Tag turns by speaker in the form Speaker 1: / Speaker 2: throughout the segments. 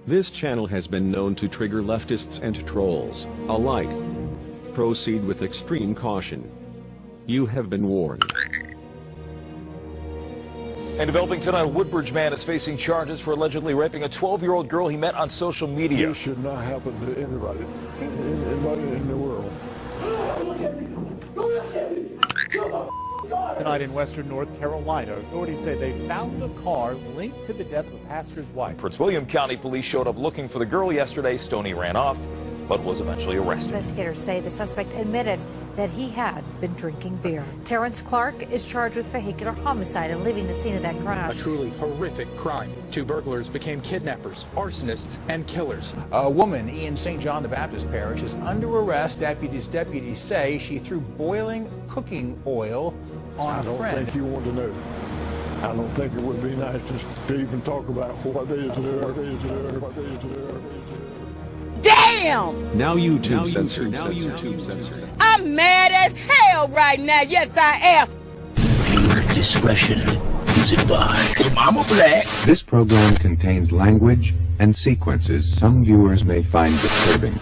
Speaker 1: This channel has been known to trigger leftists and trolls alike. Proceed with extreme caution. You have been warned.
Speaker 2: And developing tonight, a Woodbridge man is facing charges for allegedly raping a 12-year-old girl he met on social media.
Speaker 3: This should not happen to anybody in the world.
Speaker 4: Tonight in western North Carolina, authorities say they found a car linked to the death of a pastor's wife.
Speaker 2: Prince William County police showed up looking for the girl yesterday. Stoney ran off, but was eventually arrested.
Speaker 5: Investigators say the suspect admitted that he had been drinking beer. Terrence Clark is charged with vehicular homicide and leaving the scene of that crash.
Speaker 6: A truly horrific crime. Two burglars became kidnappers, arsonists, and killers.
Speaker 7: A woman in St. John the Baptist Parish is under arrest. Deputies say she threw boiling cooking oil on a friend.
Speaker 3: I don't think you want to know. I don't think it would be nice to even talk about what is there.
Speaker 8: Damn!
Speaker 1: Now YouTube censored.
Speaker 8: I'm mad as hell right now. Yes, I am.
Speaker 9: Viewer discretion is advised. Mama Black.
Speaker 10: This program contains language and sequences some viewers may find disturbing.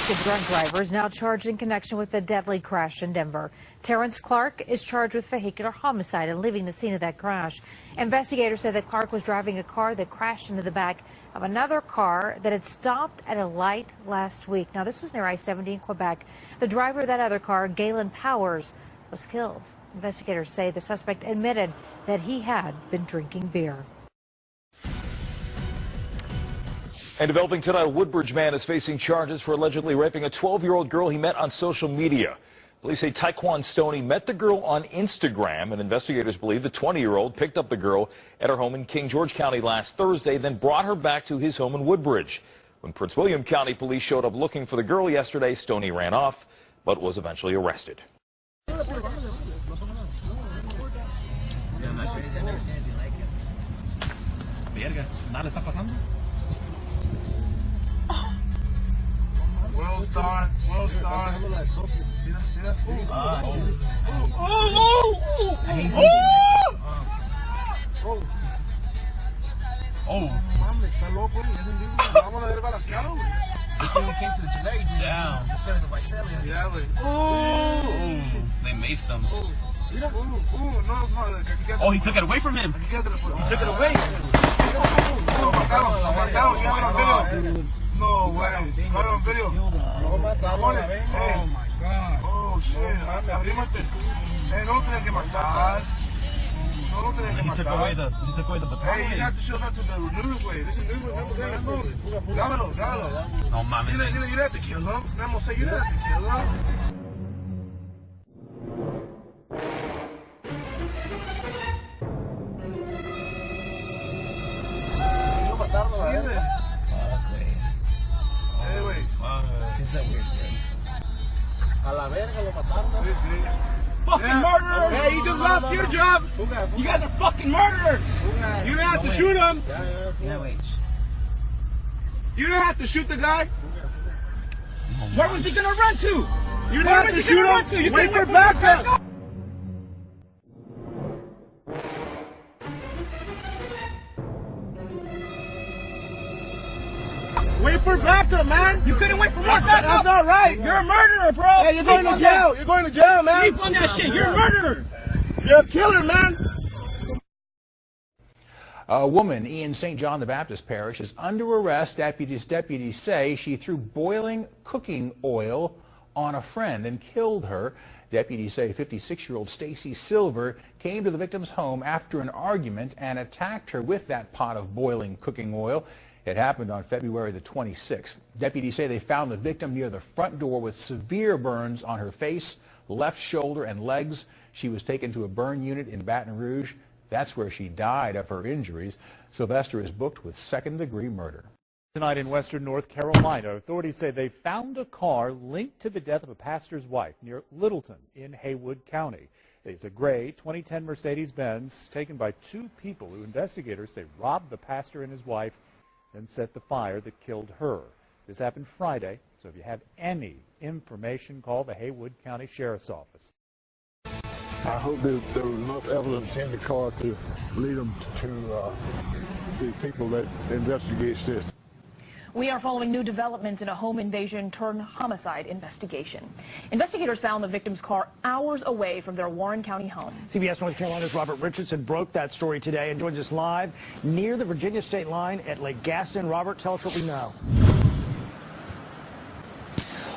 Speaker 5: The drunk driver is now charged in connection with the deadly crash in Denver. Terrence Clark is charged with vehicular homicide and leaving the scene of that crash. Investigators say that Clark was driving a car that crashed into the back of another car that had stopped at a light last week. Now, this was near I-70 in Quebec. The driver of that other car, Galen Powers, was killed. Investigators say the suspect admitted that he had been drinking beer.
Speaker 2: And developing tonight, a Woodbridge man is facing charges for allegedly raping a 12-year-old girl he met on social media. Police say Taekwon Stoney met the girl on Instagram, and investigators believe the 20-year-old picked up the girl at her home in King George County last Thursday, then brought her back to his home in Woodbridge. When Prince William County police showed up looking for the girl yesterday, Stoney ran off, but was eventually arrested.
Speaker 11: World star.
Speaker 9: They maced him. Oh, he took it away from him. He took it away.
Speaker 11: No way. Got it on video. Oh my God. Oh shit. Arrímate. No tenía que matar. No tenía que matar.
Speaker 9: He took away the baton.
Speaker 11: Hey, you have to show that to the news way. This is news way. Grábalo.
Speaker 9: No mames.
Speaker 11: You didn't have to kill him. Memo say you didn't have to kill him.
Speaker 9: Fucking murderers!
Speaker 11: Hey, you just lost your job!
Speaker 9: You guys are fucking murderers!
Speaker 11: You didn't have to shoot him!
Speaker 9: Yeah, wait.
Speaker 11: You didn't have to shoot the guy!
Speaker 9: Where was he gonna run to?
Speaker 11: You didn't have to shoot him! Wait for backup! Wait for backup, man!
Speaker 9: You couldn't wait for more backup!
Speaker 11: That's not right!
Speaker 9: You're a murderer, bro!
Speaker 11: Hey, you're going to jail! You're going to jail, man!
Speaker 9: Sleep on that shit! You're a murderer!
Speaker 11: You're a killer, man!
Speaker 7: A woman in St. John the Baptist Parish is under arrest. Deputies say she threw boiling cooking oil on a friend and killed her. Deputies say 56-year-old Stacy Silver came to the victim's home after an argument and attacked her with that pot of boiling cooking oil. It happened on February the 26th. Deputies say they found the victim near the front door with severe burns on her face, left shoulder, and legs. She was taken to a burn unit in Baton Rouge. That's where she died of her injuries. Sylvester is booked with second-degree murder.
Speaker 4: Tonight in western North Carolina, authorities say they found a car linked to the death of a pastor's wife near Littleton in Haywood County. It's a gray 2010 Mercedes-Benz taken by two people who investigators say robbed the pastor and his wife and set the fire that killed her. This happened Friday, so if you have any information, call the Haywood County Sheriff's Office.
Speaker 3: I hope there was enough evidence in the car to lead them to the people that investigates this.
Speaker 12: We are following new developments in a home invasion turned homicide investigation. Investigators found the victim's car hours away from their Warren County home.
Speaker 13: CBS North Carolina's Robert Richardson broke that story today and joins us live near the Virginia state line at Lake Gaston. Robert, tell us what we know.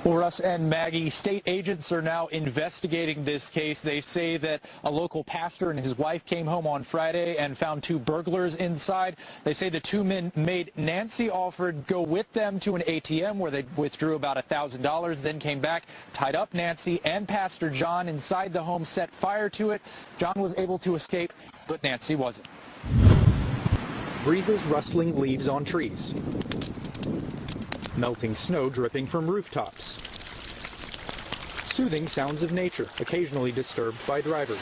Speaker 6: Well, Russ and Maggie, state agents are now investigating this case. They say that a local pastor and his wife came home on Friday and found 2 burglars inside. They say the 2 men made Nancy Alford go with them to an ATM where they withdrew about $1,000, then came back, tied up Nancy and Pastor John inside the home, set fire to it. John was able to escape, but Nancy wasn't. Breezes rustling leaves on trees. Melting snow dripping from rooftops. Soothing sounds of nature, occasionally disturbed by drivers.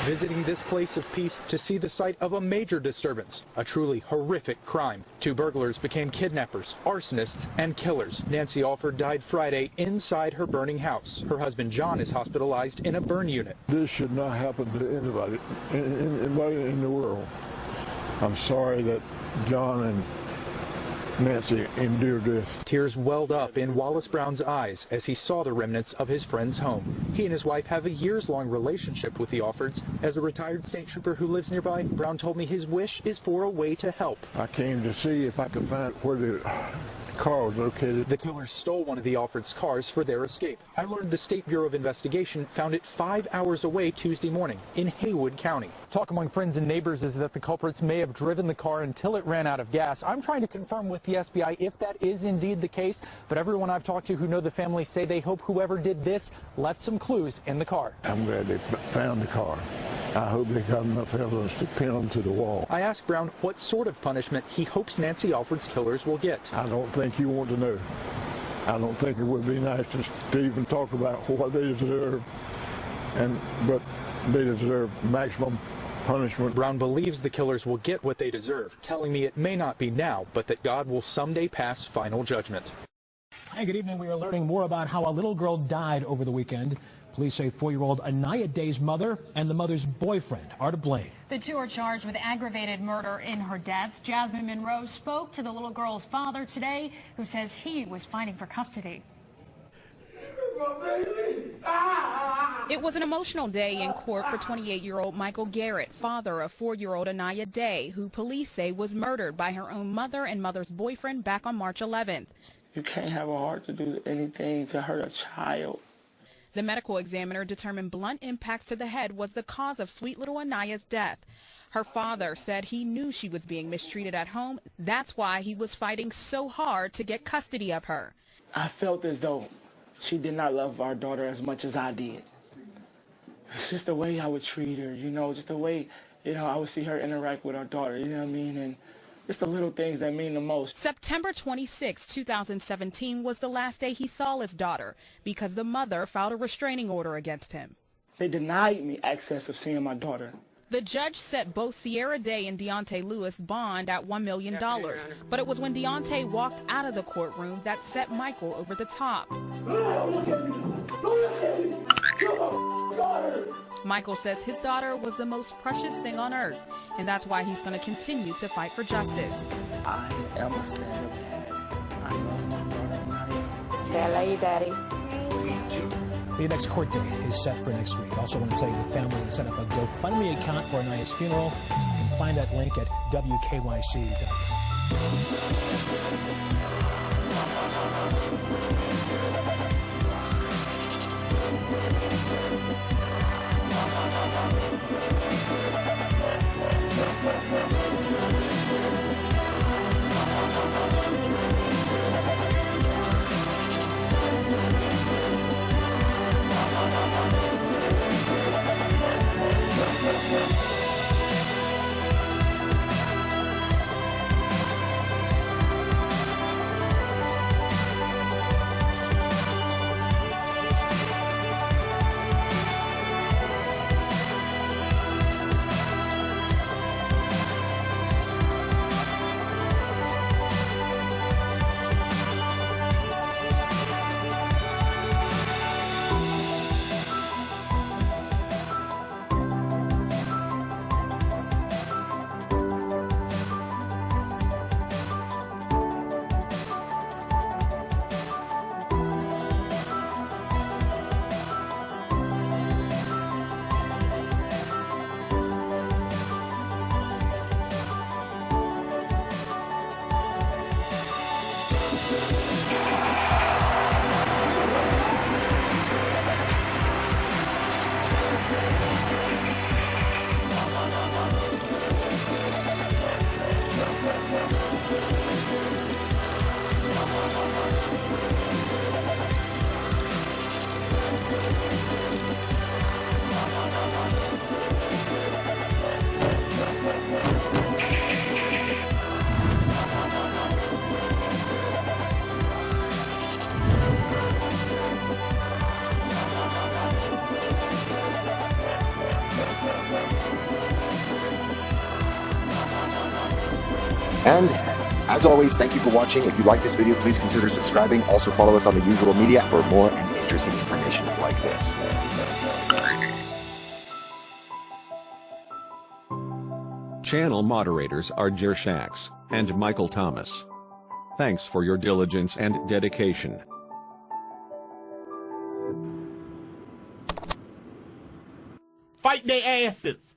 Speaker 6: Visiting this place of peace to see the site of a major disturbance, a truly horrific crime. 2 burglars became kidnappers, arsonists, and killers. Nancy Alford died Friday inside her burning house. Her husband John is hospitalized in a burn unit.
Speaker 3: This should not happen to anybody in the world. I'm sorry that John and Nancy endured this.
Speaker 6: Tears welled up in Wallace Brown's eyes as he saw the remnants of his friend's home. He and his wife have a years-long relationship with the Alfords. As a retired state trooper who lives nearby, Brown told me his wish is for a way to help.
Speaker 3: I came to see if I could find where the car was located.
Speaker 6: The killers stole one of the Alfords' cars for their escape. I learned the State Bureau of Investigation found it 5 hours away Tuesday morning in Haywood County. Talk among friends and neighbors is that the culprits may have driven the car until it ran out of gas. I'm trying to confirm with the SBI if that is indeed the case, but everyone I've talked to who know the family say they hope whoever did this left some clues in the car.
Speaker 3: I'm glad they found the car. I hope they got enough evidence to pin them to the wall.
Speaker 6: I asked Brown what sort of punishment he hopes Nancy Alford's killers will get.
Speaker 3: I don't think you want to know. I don't think it would be nice to even talk about what they deserve, but they deserve maximum punishment.
Speaker 6: Brown believes the killers will get what they deserve, telling me it may not be now, but that God will someday pass final judgment.
Speaker 14: Hey, good evening. We are learning more about how a little girl died over the weekend. Police say 4-year-old Anaya Day's mother and the mother's boyfriend are to blame.
Speaker 15: The 2 are charged with aggravated murder in her death. Jasmine Monroe spoke to the little girl's father today, who says he was fighting for custody.
Speaker 16: It was an emotional day in court for 28-year-old Michael Garrett, father of 4-year-old Anaya Day, who police say was murdered by her own mother and mother's boyfriend back on March 11th.
Speaker 17: You can't have a heart to do anything to hurt a child.
Speaker 16: The medical examiner determined blunt impacts to the head was the cause of sweet little Anaya's death. Her father said he knew she was being mistreated at home. That's why he was fighting so hard to get custody of her.
Speaker 17: I felt as though she did not love our daughter as much as I did. It's just the way I would treat her, just the way, I would see her interact with our daughter, you know what I mean? And just the little things that mean the most.
Speaker 16: September 26, 2017 was the last day he saw his daughter because the mother filed a restraining order against him.
Speaker 17: They denied me access of seeing my daughter.
Speaker 16: The judge set both Sierra Day and Deontay Lewis bond at $1 million, but it was when Deontay walked out of the courtroom that set Michael over the top. Michael says his daughter was the most precious thing on earth, and that's why he's going to continue to fight for justice.
Speaker 17: I am a stand-up dad. I love my daughter.
Speaker 18: Say I love you, Daddy.
Speaker 14: The next court date is set for next week. Also want to tell you the family has set up a GoFundMe account for Anaya's funeral. You can find that link at
Speaker 18: And as always, thank you for watching. If you like this video, please consider subscribing. Also follow us on the usual media for more and interesting information like this.
Speaker 1: Channel moderators are Jershax and Michael Thomas. Thanks for your diligence and dedication.
Speaker 9: Fight their asses.